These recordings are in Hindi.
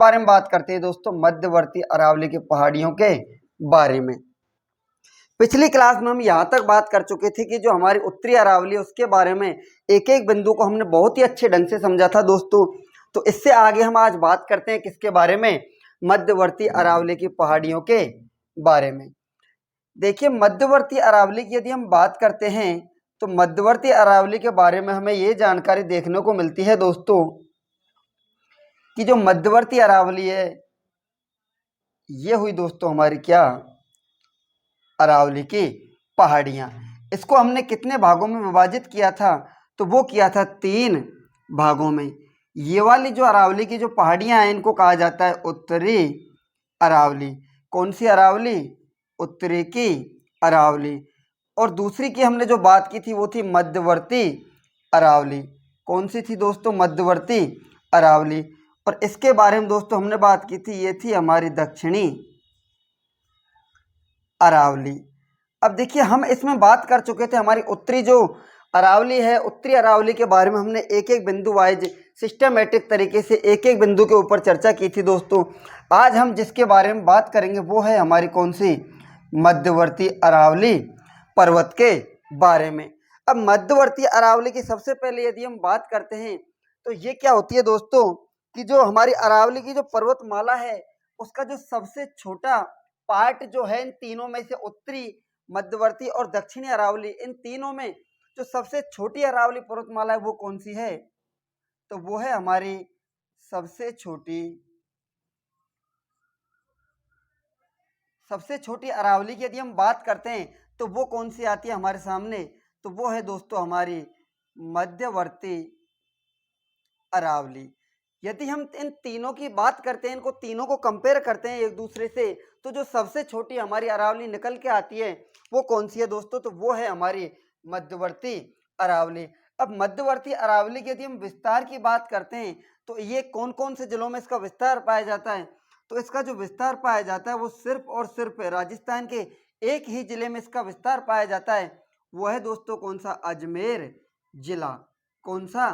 बारे में बात करते हैं दोस्तों, मध्यवर्ती अरावली की पहाड़ियों के बारे में। पिछली क्लास में हम यहाँ तक बात कर चुके थे कि जो हमारी उत्तरी अरावली है उसके बारे में एक एक बिंदु को हमने बहुत ही अच्छे ढंग से समझा था दोस्तों। तो इससे आगे हम आज बात करते हैं किसके बारे में, मध्यवर्ती अरावली की पहाड़ियों के बारे में। देखिए, मध्यवर्ती अरावली की यदि हम बात करते हैं तो मध्यवर्ती अरावली के बारे में हमें ये जानकारी देखने को मिलती है दोस्तों कि जो मध्यवर्ती अरावली है ये हुई दोस्तों हमारी क्या, अरावली की पहाड़ियाँ। इसको हमने कितने भागों में विभाजित किया था, तो वो किया था 3 भागों में। ये वाली जो अरावली की जो पहाड़ियाँ हैं इनको कहा जाता है उत्तरी अरावली। कौन सी अरावली? उत्तरी की अरावली। और दूसरी की हमने जो बात की थी वो थी मध्यवर्ती अरावली। कौन सी थी दोस्तों? मध्यवर्ती अरावली। और इसके बारे में दोस्तों हमने बात की थी, ये थी हमारी दक्षिणी अरावली। अब देखिए, हम इसमें बात कर चुके थे हमारी उत्तरी जो अरावली है, उत्तरी अरावली के बारे में हमने एक एक बिंदु वाइज सिस्टमेटिक तरीके से एक एक बिंदु के ऊपर चर्चा की थी दोस्तों। आज हम जिसके बारे में बात करेंगे वो है हमारी कौन सी, मध्यवर्ती अरावली पर्वत के बारे में। अब मध्यवर्ती अरावली की सबसे पहले यदि हम बात करते हैं तो ये क्या होती है दोस्तों कि जो हमारी अरावली की जो पर्वतमाला है उसका जो सबसे छोटा पार्ट जो है इन तीनों में से, उत्तरी, मध्यवर्ती और दक्षिणी अरावली, इन तीनों में जो सबसे छोटी अरावली पर्वतमाला है वो कौन सी है? तो वो है हमारी सबसे छोटी अरावली की यदि हम बात करते हैं तो वो कौन सी आती है हमारे सामने, तो वो है दोस्तों हमारी मध्यवर्ती अरावली। यदि हम इन तीनों की बात करते हैं, इनको तीनों को कंपेयर करते हैं एक दूसरे से, तो जो सबसे छोटी हमारी अरावली निकल के आती है वो कौन सी है दोस्तों? तो वो है हमारी मध्यवर्ती अरावली। अब मध्यवर्ती अरावली की यदि हम विस्तार की बात करते हैं तो ये कौन कौन से जिलों में इसका विस्तार पाया जाता है, तो इसका जो विस्तार पाया जाता है वो सिर्फ और सिर्फ राजस्थान के एक ही जिले में इसका विस्तार पाया जाता है। वो है दोस्तों कौन सा? अजमेर जिला। कौन सा?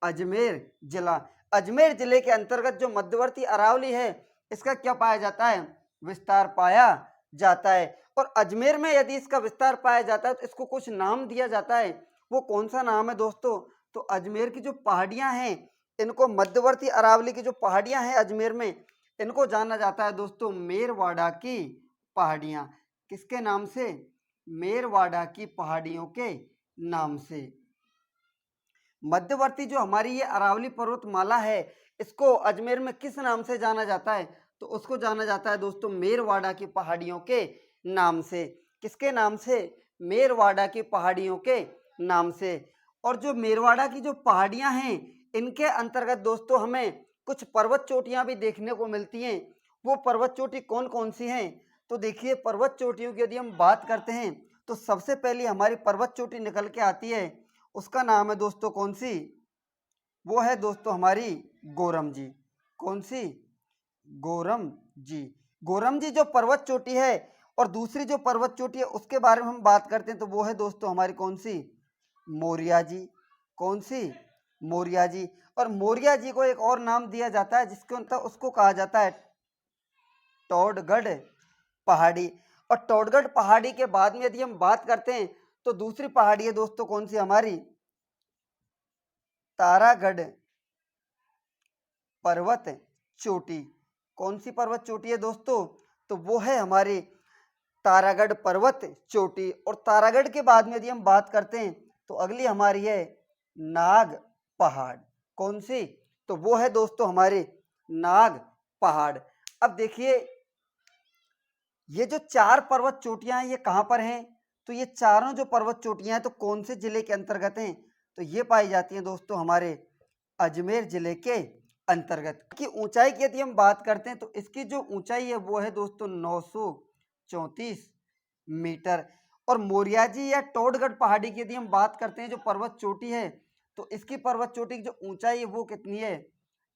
अजमेर जिला। अजमेर जिले के अंतर्गत जो मध्यवर्ती अरावली है इसका क्या पाया जाता है? विस्तार पाया जाता है। और अजमेर में यदि इसका विस्तार पाया जाता है तो इसको कुछ नाम दिया जाता है। वो कौन सा नाम है दोस्तों? तो अजमेर की जो पहाड़ियां हैं इनको, मध्यवर्ती अरावली की जो पहाड़ियां हैं अजमेर में, इनको जाना जाता है दोस्तों मेरवाड़ा की पहाड़ियां। किसके नाम से? मेरवाड़ा की पहाड़ियों के नाम से। मध्यवर्ती जो हमारी ये अरावली पर्वतमाला है इसको अजमेर में किस नाम से जाना जाता है? तो उसको जाना जाता है दोस्तों मेरवाड़ा की पहाड़ियों के नाम से। किसके नाम से? मेरवाड़ा की पहाड़ियों के नाम से। और जो मेरवाड़ा की जो पहाड़ियां हैं इनके अंतर्गत दोस्तों हमें कुछ पर्वत चोटियां भी देखने को मिलती हैं। वो पर्वत चोटी कौन कौन सी हैं? तो देखिए, पर्वत चोटियों की यदि हम बात करते हैं तो सबसे पहली हमारी पर्वत चोटी निकल के आती है, उसका नाम है दोस्तों कौन सी? वो है दोस्तों हमारी गोरम जी। कौन सी? गोरम जी। गोरम जी जो पर्वत चोटी है। और दूसरी जो पर्वत चोटी है उसके बारे में हम बात करते हैं तो वो है दोस्तों हमारी कौन सी? मोरिया जी। कौन सी? मोरिया जी। और मोरिया जी को एक और नाम दिया जाता है जिसको उसको कहा जाता है टोडगढ़ पहाड़ी। और टोडगढ़ पहाड़ी के बाद में यदि हम बात करते हैं तो दूसरी पहाड़ी है दोस्तों कौन सी हमारी? तारागढ़ पर्वत चोटी। कौन सी पर्वत चोटी है दोस्तों? तो वो है हमारी तारागढ़ पर्वत चोटी। और तारागढ़ के बाद में यदि हम बात करते हैं तो अगली हमारी है नाग पहाड़। कौन सी? तो वो है दोस्तों हमारी नाग पहाड़। अब देखिए, ये जो 4 पर्वत चोटियां हैं ये कहाँ पर हैं? तो ये चारों जो पर्वत चोटियां हैं तो कौन से जिले के अंतर्गत हैं? तो ये पाई जाती हैं दोस्तों हमारे अजमेर जिले के अंतर्गत। की ऊंचाई की यदि हम बात करते हैं तो इसकी जो ऊंचाई है वो है दोस्तों 934 मीटर। और मोरियाजी या टोडगढ़ पहाड़ी की यदि हम बात करते हैं जो पर्वत चोटी है तो इसकी पर्वत चोटी की जो ऊंचाई है वो कितनी है?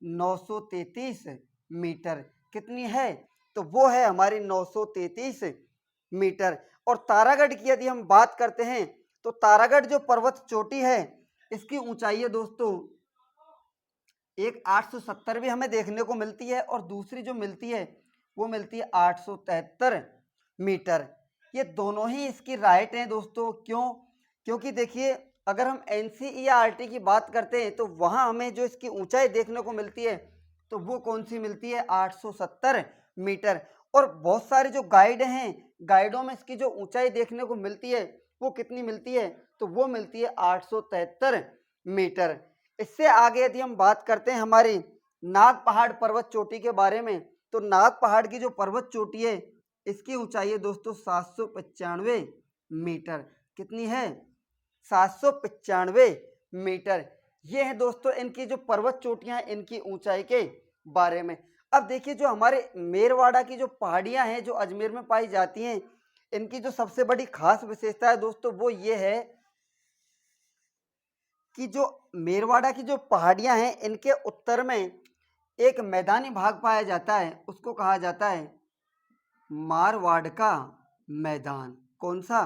933 मीटर। कितनी है? तो वो है हमारी 933 मीटर। और तारागढ़ की यदि हम बात करते हैं तो तारागढ़ जो पर्वत चोटी है इसकी ऊंचाई है दोस्तों एक 870 भी हमें देखने को मिलती है और दूसरी जो मिलती है वो मिलती है 873 मीटर। ये दोनों ही इसकी राइट हैं दोस्तों। क्यों? क्योंकि देखिए अगर हम NCERT की बात करते हैं तो वहाँ हमें जो इसकी ऊंचाई देखने को मिलती है तो वो कौन सी मिलती है? 870 मीटर। और बहुत सारे जो गाइड हैं, गाइडों में इसकी जो ऊंचाई देखने को मिलती है वो कितनी मिलती है? तो वो मिलती है 873 मीटर। इससे आगे यदि हम बात करते हैं हमारी नाग पहाड़ पर्वत चोटी के बारे में, तो नाग पहाड़ की जो पर्वत चोटी है इसकी ऊंचाई है दोस्तों 795 मीटर। कितनी है? 795 मीटर। ये है दोस्तों इनकी जो पर्वत चोटियां हैं इनकी ऊंचाई के बारे में। अब देखिए जो हमारे मेरवाड़ा की जो पहाड़ियां हैं जो अजमेर में पाई जाती हैं, इनकी जो सबसे बड़ी खास विशेषता है दोस्तों वो ये है कि जो मेरवाड़ा की जो पहाड़ियां हैं इनके उत्तर में एक मैदानी भाग पाया जाता है, उसको कहा जाता है मारवाड़ का मैदान। कौन सा?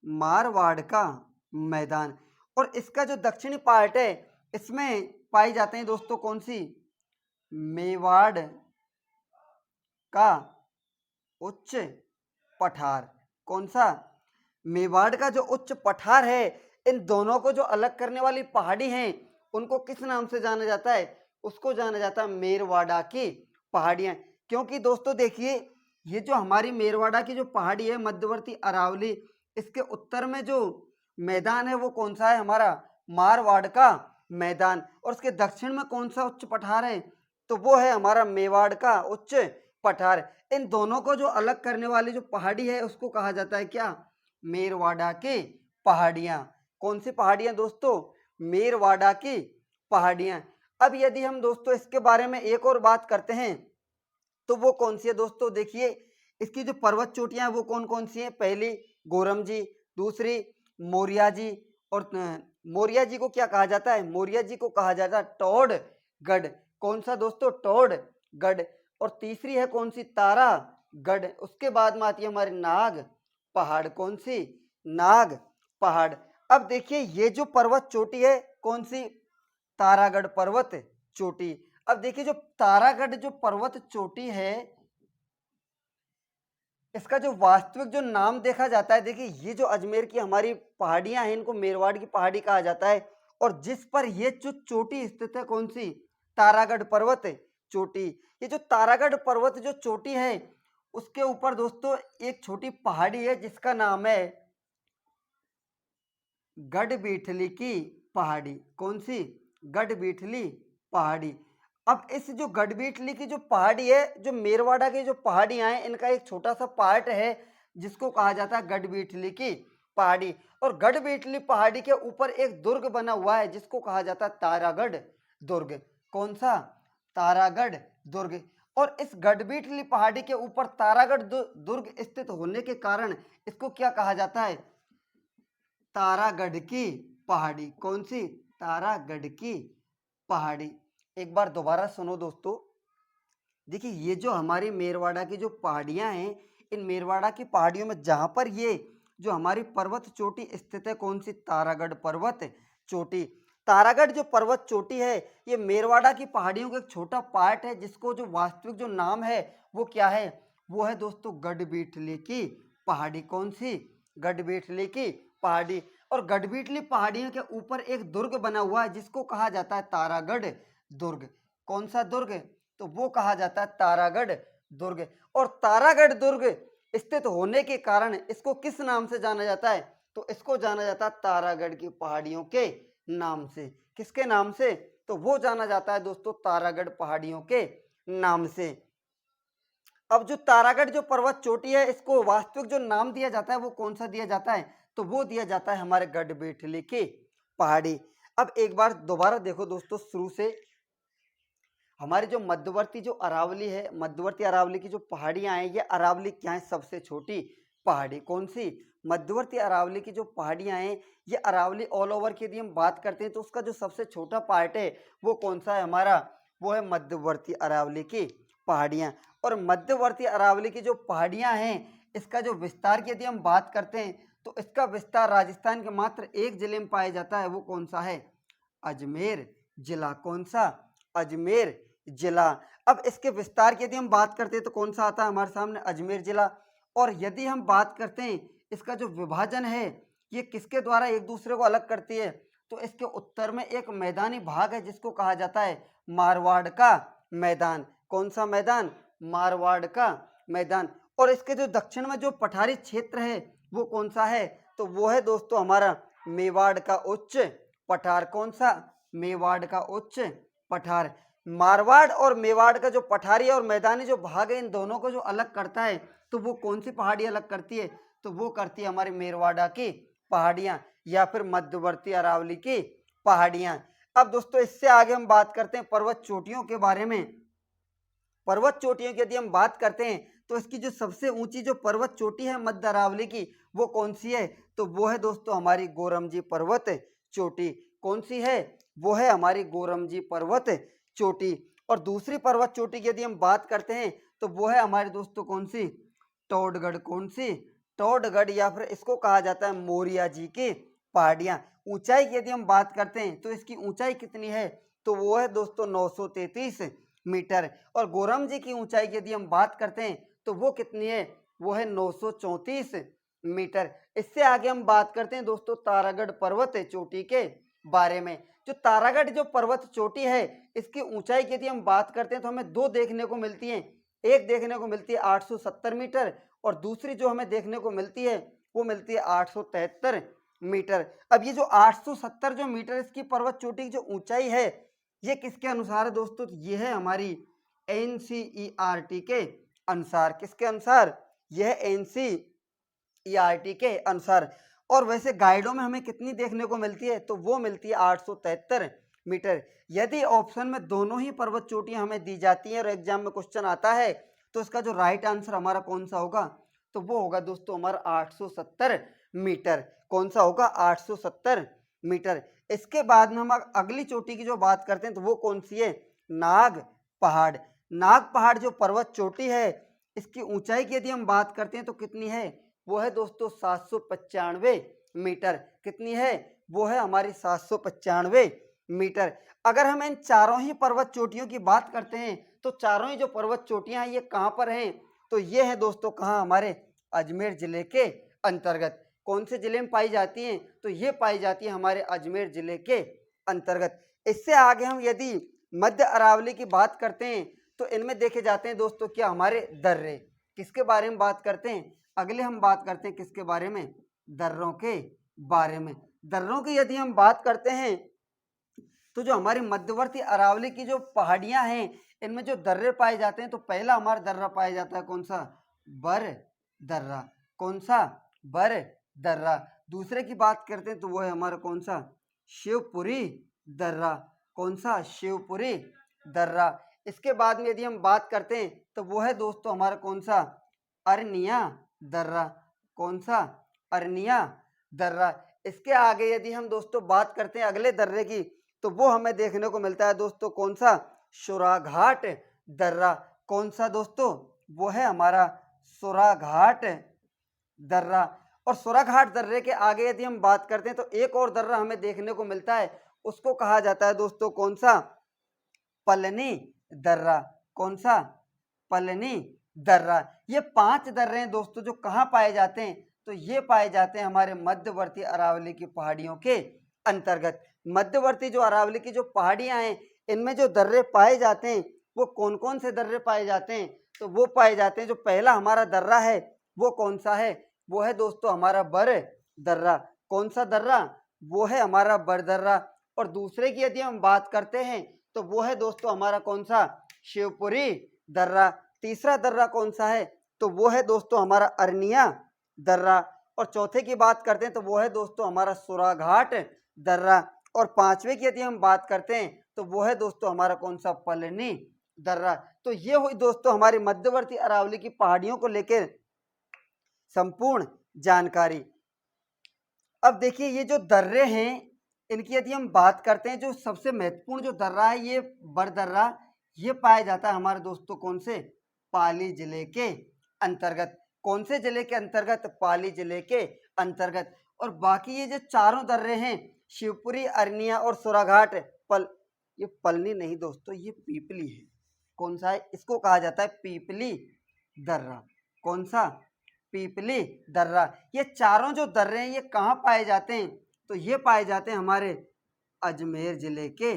मारवाड़ का मैदान। और इसका जो दक्षिणी पार्ट है इसमें पाई जाते हैं दोस्तों कौन सी? मेवाड़ का उच्च पठार। कौन सा? मेवाड़ का जो उच्च पठार है, इन दोनों को जो अलग करने वाली पहाड़ी हैं उनको किस नाम से जाना जाता है? उसको जाना जाता है मेरवाड़ा की पहाड़ियां। क्योंकि दोस्तों देखिए ये जो हमारी मेरवाड़ा की जो पहाड़ी है मध्यवर्ती अरावली, इसके उत्तर में जो मैदान है वो कौन सा है? हमारा मारवाड़ का मैदान। और उसके दक्षिण में कौन सा उच्च पठार है? तो वो है हमारा मेवाड़ का उच्च पठार। इन दोनों को जो अलग करने वाली जो पहाड़ी है उसको कहा जाता है क्या? मेरवाड़ा की पहाड़ियां। कौन सी पहाड़ियां दोस्तों? मेरवाड़ा की पहाड़ियां। अब यदि हम दोस्तों इसके बारे में एक और बात करते हैं तो वो कौन सी है दोस्तों? देखिए इसकी जो पर्वत चोटियां हैं वो कौन कौन सी हैं? पहली गोरम जी, दूसरी मोरिया जी, और मोरिया जी को क्या कहा जाता है? मोरिया जी को कहा जाता है टोडगढ़। कौन सा दोस्तों? टोडगढ़। और तीसरी है कौन सी? तारागढ़। उसके बाद में आती है हमारी नाग पहाड़। कौन सी? नाग पहाड़। अब देखिए ये जो पर्वत चोटी है कौन सी? तारागढ़ पर्वत चोटी। अब देखिए जो तारागढ़ जो पर्वत चोटी है इसका जो वास्तविक जो नाम देखा जाता है, देखिए ये जो अजमेर की हमारी पहाड़ियां हैं इनको मेरवाड़ की पहाड़ी कहा जाता है। और जिस पर ये जो चोटी स्थित है कौन सी? तारागढ़ पर्वत चोटी। ये जो तारागढ़ पर्वत जो चोटी है उसके ऊपर दोस्तों एक छोटी पहाड़ी है जिसका नाम है गढ़बीठली की पहाड़ी। कौन सी? गढ़बीठली पहाड़ी। अब इस जो गढ़बीठली की जो पहाड़ी है, जो मेरवाड़ा की जो पहाड़ियां हैं इनका एक छोटा सा पार्ट है जिसको कहा जाता है गढ़बीठली की पहाड़ी। और गढ़बीठली पहाड़ी के ऊपर एक दुर्ग बना हुआ है जिसको कहा जाता है तारागढ़ दुर्ग। कौन सा? तारागढ़ दुर्ग। और इस गढ़बीठली पहाड़ी के ऊपर तारागढ़ दुर्ग स्थित होने के कारण इसको क्या कहा जाता है? तारागढ़ की पहाड़ी। कौन सी? तारागढ़ की पहाड़ी। एक बार दोबारा सुनो दोस्तों। देखिए ये जो हमारी मेरवाड़ा की जो पहाड़ियां हैं, इन मेरवाड़ा की पहाड़ियों में जहां पर ये जो हमारी पर्वत चोटी स्थित है कौन सी? तारागढ़ पर्वत चोटी। तारागढ़ जो पर्वत चोटी है ये मेरवाड़ा की पहाड़ियों का एक छोटा पार्ट है जिसको जो वास्तविक जो नाम है वो क्या है? वो है दोस्तों गढ़बीठली की पहाड़ी। कौन सी? गढ़बीठली की पहाड़ी। और गढ़बीठली पहाड़ियों के ऊपर एक दुर्ग बना हुआ है जिसको कहा जाता है तारागढ़ दुर्ग। कौन सा दुर्ग? तो वो कहा जाता है तारागढ़ दुर्ग। और तारागढ़ दुर्ग स्थित होने के कारण इसको किस नाम से जाना जाता है? तो इसको जाना जाता है तारागढ़ की पहाड़ियों के नाम से। किसके नाम से? तो वो जाना जाता है दोस्तों तारागढ़ पहाड़ियों के नाम से। अब जो तारागढ़ जो पर्वत चोटी है इसको वास्तविक जो नाम दिया जाता है वो कौन सा दिया जाता है? तो वो दिया जाता है हमारे गढ़बीठली की पहाड़ी। अब एक बार दोबारा देखो दोस्तों शुरू से। हमारी जो मध्यवर्ती जो अरावली है, मध्यवर्ती अरावली की जो पहाड़ियां हैं, ये अरावली क्या है? सबसे छोटी पहाड़ी। कौन सी? मध्यवर्ती अरावली की जो पहाड़ियां हैं ये अरावली ऑल ओवर की यदि हम बात करते हैं तो उसका जो सबसे छोटा पार्ट है वो कौन सा है हमारा? वो है मध्यवर्ती अरावली की पहाड़ियां। और मध्यवर्ती अरावली की जो पहाड़ियां हैं इसका जो विस्तार की यदि हम बात करते हैं तो इसका विस्तार राजस्थान के मात्र एक जिले में पाया जाता है। वो कौन सा है? अजमेर जिला। कौन सा? अजमेर जिला। अब इसके विस्तार की यदि हम बात करते हैं तो कौन सा आता है हमारे सामने, अजमेर जिला। और यदि हम बात करते हैं इसका जो विभाजन है ये किसके द्वारा एक दूसरे को अलग करती है, तो इसके उत्तर में एक मैदानी भाग है जिसको कहा जाता है मारवाड़ का मैदान। कौन सा मैदान, मारवाड़ का मैदान। और इसके जो दक्षिण में जो पठारी क्षेत्र है वो कौन सा है, तो वो है दोस्तों हमारा मेवाड़ का उच्च पठार। कौन सा, मेवाड़ का उच्च पठार। मारवाड़ और मेवाड़ का जो पठारी और मैदानी जो भाग है इन दोनों को जो अलग करता है तो वो कौन सी पहाड़ी अलग करती है, तो वो करती है हमारी मेरवाड़ा की पहाड़ियां या फिर मध्यवर्ती अरावली की पहाड़ियां। अब दोस्तों इससे आगे हम बात करते हैं पर्वत चोटियों के बारे में। पर्वत चोटियों की यदि हम बात करते हैं तो इसकी जो सबसे ऊंची जो पर्वत चोटी है मध्य अरावली की वो कौन सी है, तो वो है दोस्तों हमारी गोरमजी पर्वत चोटी। कौन सी है, वो है हमारी गोरमजी पर्वत चोटी। और दूसरी पर्वत चोटी की यदि हम बात करते हैं तो वो है हमारे दोस्तों कौन सी, टोडगढ़। कौन सी, टोडगढ़, या फिर इसको कहा जाता है मोरिया जी की पहाड़ियां। ऊंचाई की यदि हम बात करते हैं तो इसकी ऊंचाई कितनी है, तो वो है दोस्तों 933 मीटर। और गोरम जी की ऊंचाई की यदि हम बात करते हैं तो वो कितनी है, वो है 934 मीटर। इससे आगे हम बात करते हैं दोस्तों तारागढ़ पर्वत चोटी के बारे में। जो तारागढ़ जो पर्वत चोटी है इसकी ऊंचाई की यदि हम बात करते हैं तो हमें दो देखने को मिलती है। एक देखने को मिलती है 870 मीटर और दूसरी जो हमें देखने को मिलती है वो मिलती है 873 मीटर। अब ये जो 870 जो मीटर इसकी पर्वत चोटी की जो ऊंचाई है ये किसके अनुसार है दोस्तों, ये है हमारी NCERT के अनुसार। किसके अनुसार, यह NCERT के अनुसार। और वैसे गाइडों में हमें कितनी देखने को मिलती है, तो वो मिलती है 873 मीटर। यदि ऑप्शन में दोनों ही पर्वत चोटियां हमें दी जाती हैं और एग्जाम में क्वेश्चन आता है तो इसका जो राइट आंसर हमारा कौन सा होगा, तो वो होगा दोस्तों हमारा 870 मीटर। कौन सा होगा, 870 मीटर। इसके बाद में हम अगली चोटी की जो बात करते हैं तो वो कौन सी है, नाग पहाड़। नाग पहाड़ जो पर्वत चोटी है इसकी ऊंचाई की यदि हम बात करते हैं तो कितनी है, वो है दोस्तों 795 मीटर। कितनी है, वो है हमारी 795 मीटर। अगर हम इन चारों ही पर्वत चोटियों की बात करते हैं तो चारों ही जो पर्वत चोटियां हैं ये कहाँ पर हैं, तो ये है दोस्तों कहाँ, हमारे अजमेर जिले के अंतर्गत। कौन से जिले में पाई जाती हैं, तो ये पाई जाती है हमारे अजमेर जिले के अंतर्गत। इससे आगे हम यदि मध्य अरावली की बात करते हैं तो इनमें देखे जाते हैं दोस्तों क्या, हमारे दर्रे। किसके बारे में बात करते हैं, अगले हम बात करते हैं किसके बारे में, दर्रों के बारे में। दर्रों की यदि हम बात करते हैं तो जो हमारी मध्यवर्ती अरावली की जो पहाड़ियां हैं इनमें जो दर्रे पाए जाते हैं तो पहला हमारा दर्रा पाया जाता है कौन सा, बर दर्रा। कौन सा, बर दर्रा। दूसरे की बात करते हैं तो वो है हमारा कौन सा, शिवपुरी दर्रा। कौन सा, शिवपुरी दर्रा। इसके बाद में यदि हम बात करते हैं तो वो है दोस्तों हमारा कौन सा, अरनिया दर्रा। कौन सा, अरनिया दर्रा। इसके आगे यदि हम दोस्तों बात करते हैं अगले दर्रे की तो वो हमें देखने को मिलता है दोस्तों कौन सा, सुराघाट दर्रा। कौन सा दोस्तों, वो है हमारा सुराघाट दर्रा। और सुराघाट दर्रे के आगे यदि हम बात करते हैं तो एक और दर्रा हमें देखने को मिलता है, उसको कहा जाता है दोस्तों कौन सा, पलनी दर्रा। कौन सा, पलनी दर्रा। ये 5 दर्रे हैं दोस्तों जो कहाँ पाए जाते हैं, तो ये पाए जाते हैं हमारे मध्यवर्ती अरावली की पहाड़ियों के अंतर्गत। मध्यवर्ती जो अरावली की जो पहाड़ियां हैं इनमें जो दर्रे पाए जाते हैं वो कौन कौन से दर्रे पाए जाते हैं, तो वो पाए जाते हैं, जो पहला हमारा दर्रा है वो कौन सा है, वो है दोस्तों हमारा बर दर्रा। कौन सा दर्रा, वो है हमारा बर दर्रा। और दूसरे की यदि हम बात करते हैं तो वो है दोस्तों हमारा कौन सा, शिवपुरी दर्रा। तीसरा दर्रा कौन सा है, तो वो है दोस्तों हमारा अरनिया दर्रा। और चौथे की बात करते हैं तो वो है दोस्तों हमारा सुराघाट दर्रा। और पांचवे की यदि हम बात करते हैं तो वो है दोस्तों हमारा कौन सा, पलनी दर्रा। तो ये हुई दोस्तों हमारी मध्यवर्ती अरावली की पहाड़ियों को लेकर संपूर्ण जानकारी। अब देखिए ये जो दर्रे हैं इनकी यदि हम बात करते हैं, जो सबसे महत्वपूर्ण जो दर्रा है ये बर दर्रा, ये पाया जाता है हमारे दोस्तों कौन से, पाली जिले के अंतर्गत। कौन से जिले के अंतर्गत, पाली जिले के अंतर्गत। और बाकी ये जो चारों दर्रे हैं शिवपुरी, अरनिया और सुराघाट, ये पलनी नहीं दोस्तों, ये पीपली है। कौन सा है? इसको कहा जाता है पीपली दर्रा। कौन सा? पीपली दर्रा। ये चारों जो दर्रे हैं ये कहाँ पाए जाते हैं? तो ये पाए जाते हैं हमारे अजमेर जिले के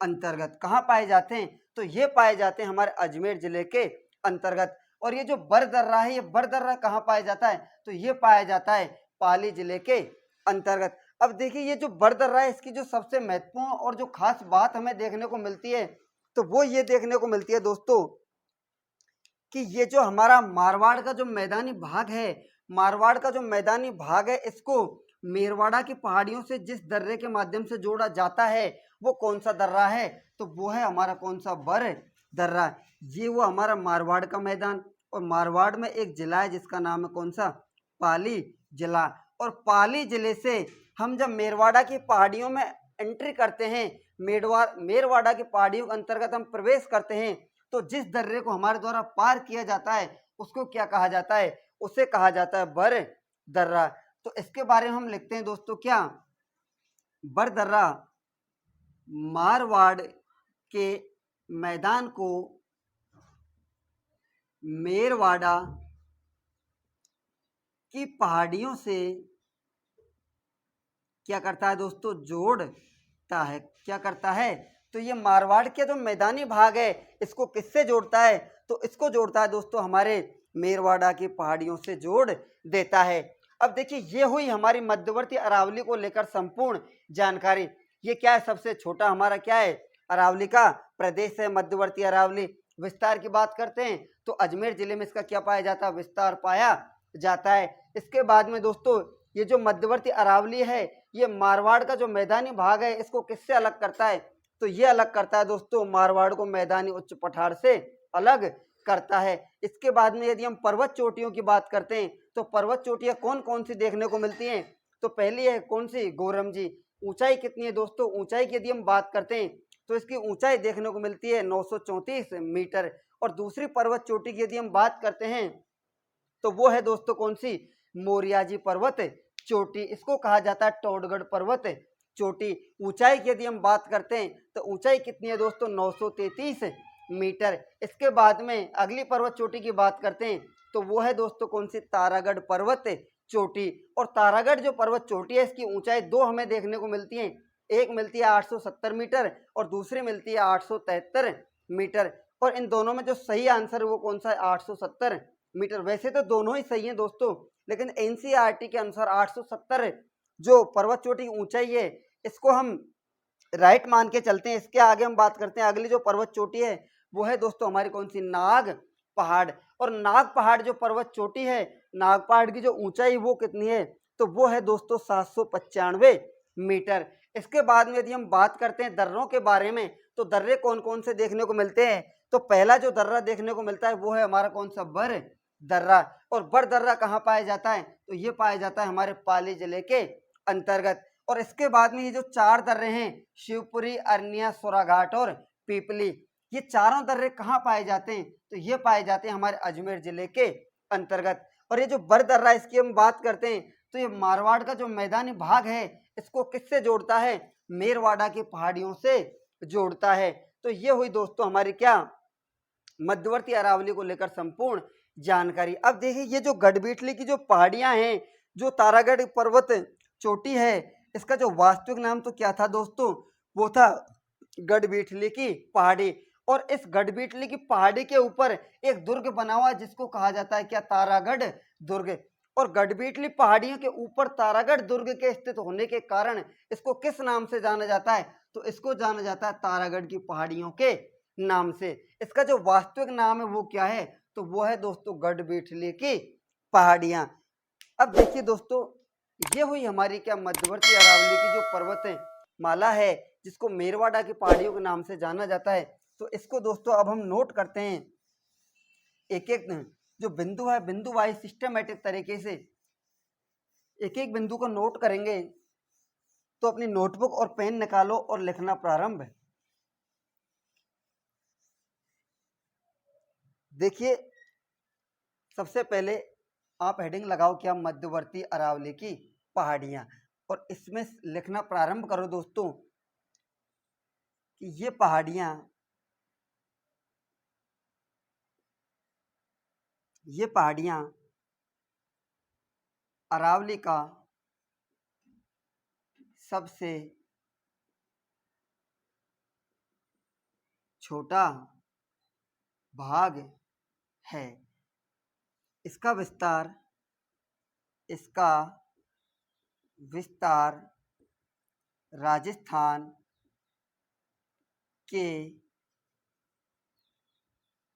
अंतर्गत। कहाँ पाए जाते हैं? तो ये पाए जाते हैं हमारे अजमेर जिले के अंतर्गत। और ये जो बर दर्रा है, ये बर दर्रा कहाँ पाया जाता है? तो ये पाया जाता है पाली जिले के अंतर्गत। अब देखिए ये जो बर दर्रा है, इसकी जो सबसे महत्वपूर्ण और जो खास बात हमें देखने को मिलती है, तो वो ये देखने को मिलती है दोस्तों कि ये जो हमारा मारवाड़ का जो मैदानी भाग है, मारवाड़ का जो मैदानी भाग है, इसको मेरवाड़ा की पहाड़ियों से जिस दर्रे के माध्यम से जोड़ा जाता है, वो कौन सा दर्रा है? तो वो है हमारा कौन सा? बर दर्रा। ये वो हमारा मारवाड़ का मैदान, और मारवाड़ में एक जिला है जिसका नाम है कौन सा? पाली जिला। और पाली जिले से हम जब मेरवाड़ा की पहाड़ियों में एंट्री करते हैं, मेरवाड़ा की पहाड़ियों के अंतर्गत हम प्रवेश करते हैं, तो जिस दर्रे को हमारे द्वारा पार किया जाता है उसको क्या कहा जाता है? उसे कहा जाता है बर दर्रा। तो इसके बारे में हम लिखते हैं दोस्तों क्या? बर दर्रा मारवाड़ के मैदान को मेरवाड़ा की पहाड़ियों से क्या करता है दोस्तों? जोड़ता है। क्या करता है? तो ये मारवाड़ के जो मैदानी भाग है, इसको किससे जोड़ता है? तो इसको जोड़ता है दोस्तों हमारे मेरवाड़ा की पहाड़ियों से जोड़ देता है। अब देखिए ये हुई हमारी मध्यवर्ती अरावली को लेकर संपूर्ण जानकारी। ये क्या है? सबसे छोटा हमारा क्या है? अरावली का प्रदेश है मध्यवर्ती अरावली। विस्तार की बात करते हैं तो अजमेर जिले में इसका क्या पाया जाता है? विस्तार पाया जाता है। इसके बाद में दोस्तों ये जो मध्यवर्ती अरावली है, ये मारवाड़ का जो मैदानी भाग है, इसको किससे अलग करता है? तो ये अलग करता है दोस्तों मारवाड़ को मैदानी उच्च पठार से अलग करता है। इसके बाद में यदि हम पर्वत चोटियों की बात करते हैं तो पर्वत चोटियां कौन कौन सी देखने को मिलती हैं? तो पहली है कौन सी? गोरमजी। ऊंचाई कितनी है दोस्तों? ऊंचाई की यदि हम बात करते हैं तो इसकी ऊंचाई देखने को मिलती है 934 मीटर। और दूसरी पर्वत चोटी की यदि हम बात करते हैं तो वो है दोस्तों कौन सी? मोरियाजी पर्वत चोटी। इसको कहा जाता है टोडगढ़ पर्वत चोटी। ऊंचाई की यदि हम बात करते हैं तो ऊंचाई कितनी है दोस्तों? 933 मीटर। इसके बाद में अगली पर्वत चोटी की बात करते हैं तो वो है दोस्तों कौन सी? तारागढ़ पर्वत चोटी। और तारागढ़ जो पर्वत चोटी है, इसकी ऊंचाई दो हमें देखने को मिलती है। एक मिलती है 870 मीटर और दूसरी मिलती है 873 मीटर। और इन दोनों में जो सही आंसर है वो कौन सा है? 870 मीटर। वैसे तो दोनों ही सही हैं दोस्तों, लेकिन एनसीईआरटी के अनुसार 870 जो पर्वत चोटी की ऊंचाई है, इसको हम राइट मान के चलते हैं। इसके आगे हम बात करते हैं अगली जो पर्वत चोटी है, वो है दोस्तों हमारी कौन सी? नाग पहाड़। और नाग पहाड़ जो पर्वत चोटी है, नाग पहाड़ की जो ऊंचाई वो कितनी है? तो वो है दोस्तों 795 मीटर। इसके बाद में यदि हम बात करते हैं दर्रों के बारे में, तो दर्रे कौन कौन से देखने को मिलते हैं? तो पहला जो दर्रा देखने को मिलता है वो है हमारा कौन सा? बर दर्रा। और बर दर्रा कहाँ पाया जाता है? तो ये पाया जाता है हमारे पाली जिले के अंतर्गत। और इसके बाद में ये जो चार दर्रे हैं, शिवपुरी, अरनिया, सोराघाट और पीपली, ये चारों दर्रे कहाँ पाए जाते हैं? तो ये पाए जाते हैं हमारे अजमेर जिले के अंतर्गत। और ये जो बर दर्रा इसकी हम बात करते हैं तो ये मारवाड़ का जो मैदानी भाग है, इसको किससे जोड़ता है? मेरवाड़ा की पहाड़ियों से जोड़ता है। तो ये हुई दोस्तों हमारी क्या? मध्यवर्ती अरावली को लेकर संपूर्ण जानकारी। अब देखिए ये जो गढ़बीटली की जो पहाड़ियां हैं, जो तारागढ़ पर्वत चोटी है, इसका जो वास्तविक नाम तो क्या था दोस्तों? वो था गढ़बीटली की पहाड़ी। और इस गढ़बीटली की पहाड़ी के ऊपर एक दुर्ग बना हुआ है जिसको कहा जाता है क्या? तारागढ़ दुर्ग। और गढ़बीटली पहाड़ियों के ऊपर तारागढ़ दुर्ग के स्थित होने के कारण इसको किस नाम से जाना जाता है? तो इसको जाना जाता है तारागढ़ की पहाड़ियों के नाम से। इसका जो वास्तविक नाम है वो क्या है? तो वो है दोस्तों गढ़बीटली की पहाड़ियां। अब देखिए दोस्तों ये हुई हमारी क्या? मध्यवर्ती अरावली की जो पर्वत है माला है, जिसको मेरवाड़ा की पहाड़ियों के नाम से जाना जाता है। तो इसको दोस्तों अब हम नोट करते हैं, एक एक जो बिंदु है बिंदु वाइज सिस्टमेटिक तरीके से एक एक बिंदु को नोट करेंगे। तो अपनी नोटबुक और पेन निकालो और लिखना प्रारंभ। देखिए सबसे पहले आप हेडिंग लगाओ क्या? मध्यवर्ती अरावली की पहाड़ियां। और इसमें लिखना प्रारंभ करो दोस्तों कि ये पहाड़ियाँ अरावली का सबसे छोटा भाग है। इसका विस्तार राजस्थान के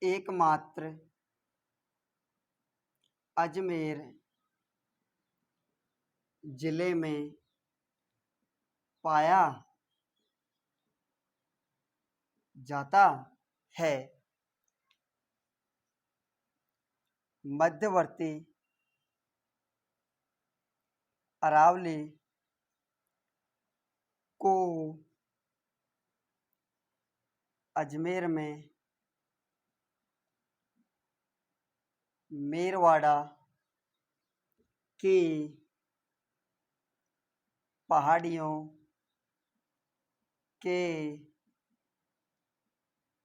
एकमात्र अजमेर जिले में पाया जाता है। मध्यवर्ती अरावली को अजमेर में मेरवाड़ा की पहाड़ियों के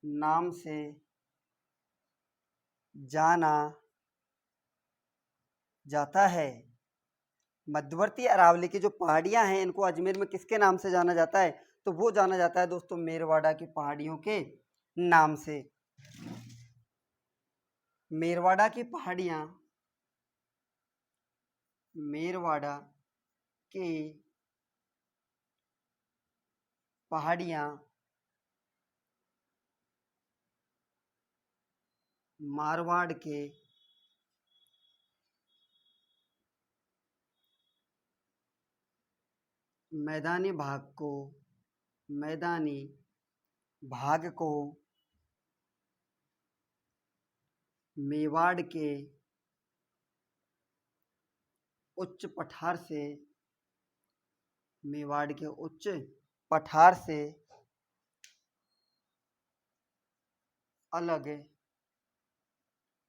नाम से जाना जाता है। मध्यवर्ती अरावली की जो पहाड़ियां हैं इनको अजमेर में किसके नाम से जाना जाता है? तो वो जाना जाता है दोस्तों मेरवाड़ा की पहाड़ियों के नाम से। मेरवाड़ा की पहाड़ियां मारवाड़ के मैदानी भाग को मेवाड़ के उच्च पठार से अलग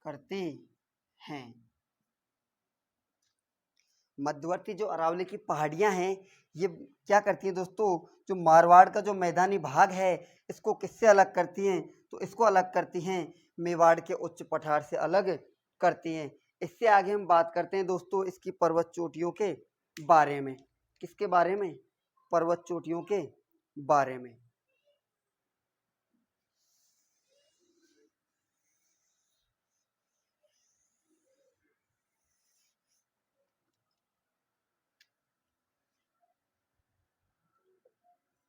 करती हैं। मध्यवर्ती जो अरावली की पहाड़ियां हैं ये क्या करती हैं दोस्तों? जो मारवाड़ का जो मैदानी भाग है इसको किससे अलग करती हैं? तो इसको अलग करती हैं मेवाड़ के उच्च पठार से अलग करती हैं। इससे आगे हम बात करते हैं दोस्तों इसकी पर्वत चोटियों के बारे में। किसके बारे में? पर्वत चोटियों के बारे में।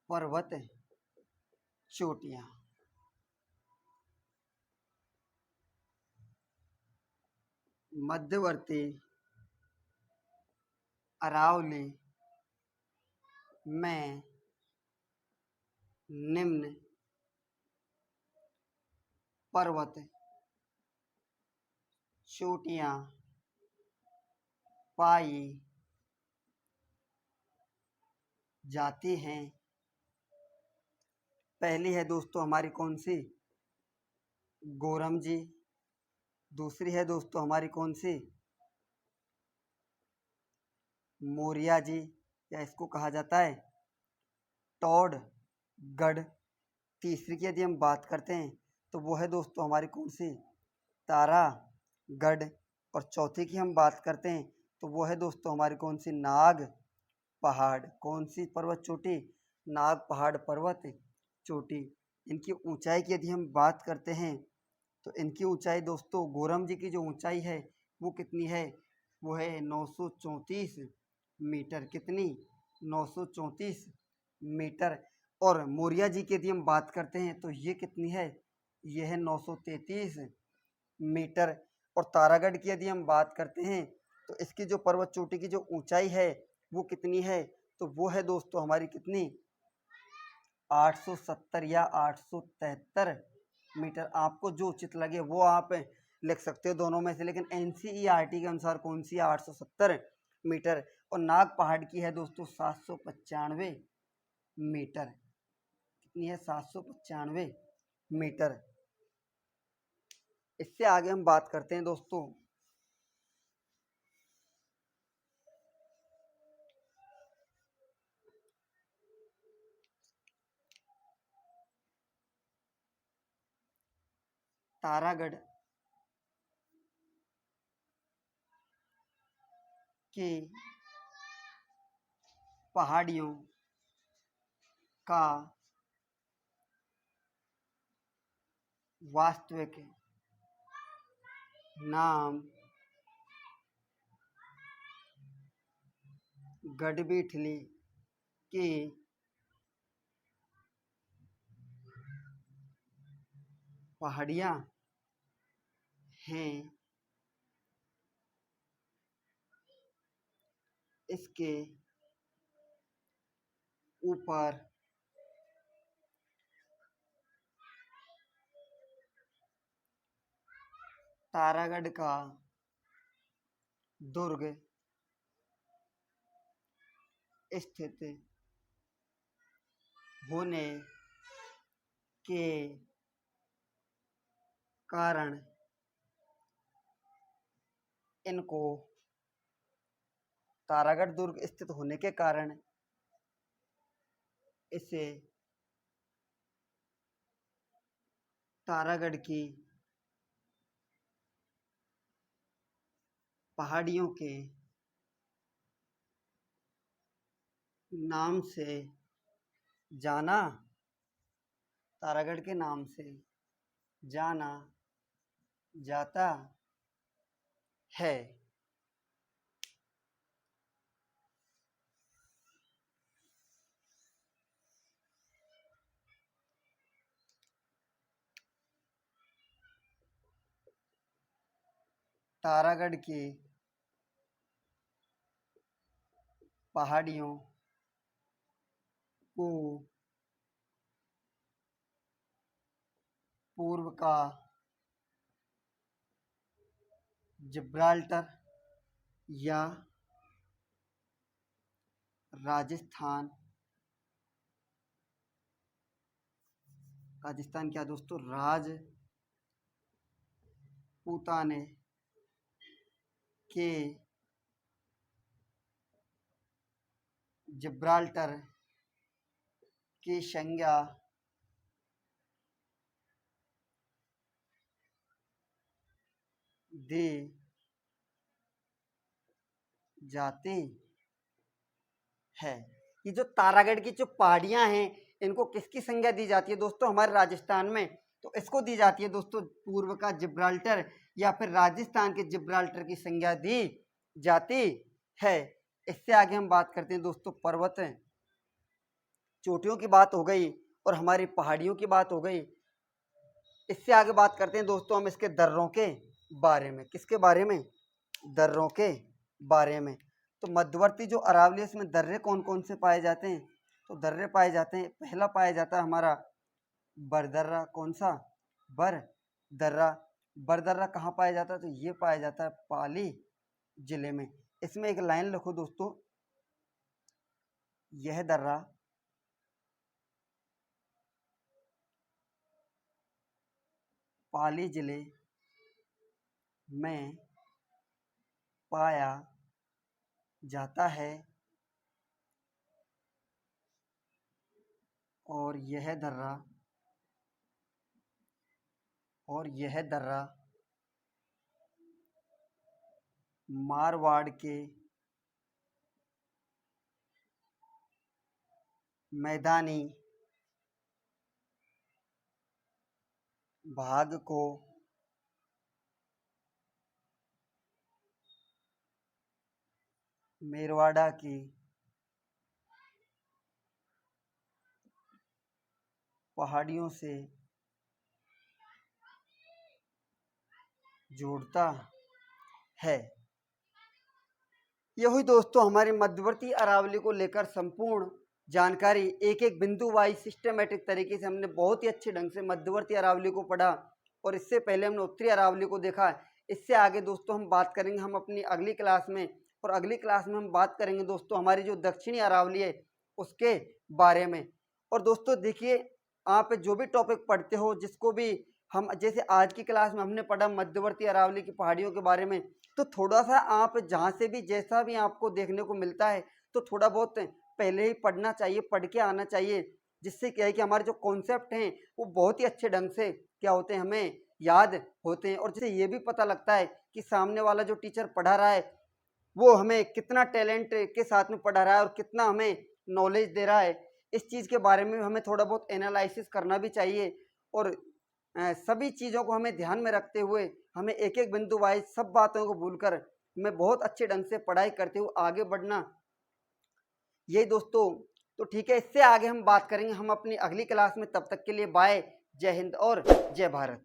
पर्वत चोटियां मध्यवर्ती अरावली में निम्न पर्वत चोटियां पाई जाती हैं। पहली है दोस्तों हमारी कौन सी? गोरम जी। दूसरी है दोस्तों हमारी कौन सी? मोरिया जी, या इसको कहा जाता है टॉडगढ़। तीसरी की यदि हम बात करते हैं तो वो है दोस्तों हमारी कौन सी? तारागढ़। और चौथी की हम बात करते हैं तो वो है दोस्तों हमारी कौन सी? नाग पहाड़। कौन सी पर्वत चोटी? नाग पहाड़ पर्वत चोटी। इनकी ऊंचाई की यदि हम बात करते हैं तो इनकी ऊंचाई दोस्तों गोरम जी की जो ऊंचाई है वो कितनी है? वो है 934 मीटर। कितनी? 934 मीटर। और मोरिया जी की यदि हम बात करते हैं तो ये कितनी है? ये है 933 मीटर। और तारागढ़ की यदि हम बात करते हैं तो इसकी जो पर्वत चोटी की जो ऊंचाई है वो कितनी है? तो वो है दोस्तों हमारी कितनी? 870 या 873 मीटर। आपको जो उचित लगे वो आप लिख सकते हो दोनों में से, लेकिन एनसीईआरटी के अनुसार कौन सी है? 870 मीटर। और नाग पहाड़ की है दोस्तों 795 मीटर। कितनी है? 795 मीटर। इससे आगे हम बात करते हैं दोस्तों तारागढ़ की पहाड़ियों का वास्तविक नाम गढ़बिठली की पहाड़ियाँ हैं। इसके ऊपर तारागढ़ का दुर्ग स्थित होने के कारण इनको तारागढ़ दुर्ग स्थित होने के कारण इसे तारागढ़ की पहाड़ियों के नाम से जाना, तारागढ़ के नाम से जाना जाता है। तारागढ़ की पहाड़ियों को पूर्व का जिब्राल्टर या राजस्थान क्या दोस्तों, राजपूताने के जिब्राल्टर की संज्ञा दी जाती है। ये जो तारागढ़ की जो पहाड़ियां हैं, इनको किसकी संज्ञा दी जाती है दोस्तों? हमारे राजस्थान में तो इसको दी जाती है दोस्तों पूर्व का जिब्राल्टर या फिर राजस्थान के जिब्राल्टर की संज्ञा दी जाती है। इससे आगे हम बात करते हैं दोस्तों पर्वत चोटियों की बात हो गई और हमारी पहाड़ियों की बात हो गई। इससे आगे बात करते हैं दोस्तों हम इसके दर्रों के बारे में। किसके बारे में? दर्रों के बारे में। तो मध्यवर्ती जो अरावली है इसमें दर्रे कौन कौन से पाए जाते हैं? तो दर्रे पाए जाते हैं, पहला पाया जाता है हमारा बरदर्रा। कौन सा? बरदर्रा। बरदर्रा कहाँ पाया जाता है? तो ये पाया जाता है पाली जिले में। इसमें एक लाइन लिखो दोस्तों, यह दर्रा पाली जिले में पाया जाता है और यह दर्रा मारवाड़ के मैदानी भाग को मेरवाड़ा की पहाड़ियों से जोड़ता है। यही दोस्तों हमारी मध्यवर्ती अरावली को लेकर संपूर्ण जानकारी एक एक बिंदु वाइज सिस्टमेटिक तरीके से हमने बहुत ही अच्छे ढंग से मध्यवर्ती अरावली को पढ़ा और इससे पहले हमने उत्तरी अरावली को देखा। इससे आगे दोस्तों हम बात करेंगे हम अपनी अगली क्लास में, और अगली क्लास में हम बात करेंगे दोस्तों हमारी जो दक्षिणी अरावली है उसके बारे में। और दोस्तों देखिए, आप जो भी टॉपिक पढ़ते हो, जिसको भी हम, जैसे आज की क्लास में हमने पढ़ा मध्यवर्ती अरावली की पहाड़ियों के बारे में, तो थोड़ा सा आप जहाँ से भी जैसा भी आपको देखने को मिलता है तो थोड़ा बहुत पहले ही पढ़ना चाहिए, पढ़ के आना चाहिए, जिससे क्या है कि हमारे जो कॉन्सेप्ट हैं वो बहुत ही अच्छे ढंग से क्या होते हैं, हमें याद होते हैं और जिससे ये भी पता लगता है कि सामने वाला जो टीचर पढ़ा रहा है वो हमें कितना टैलेंट के साथ में पढ़ा रहा है और कितना हमें नॉलेज दे रहा है। इस चीज़ के बारे में हमें थोड़ा बहुत एनालिसिस करना भी चाहिए और सभी चीज़ों को हमें ध्यान में रखते हुए हमें एक एक बिंदु वाइज सब बातों को भूलकर हमें बहुत अच्छे ढंग से पढ़ाई करते हुए आगे बढ़ना। यही दोस्तों, तो ठीक है, इससे आगे हम बात करेंगे हम अपनी अगली क्लास में। तब तक के लिए बाय, जय हिंद और जय भारत।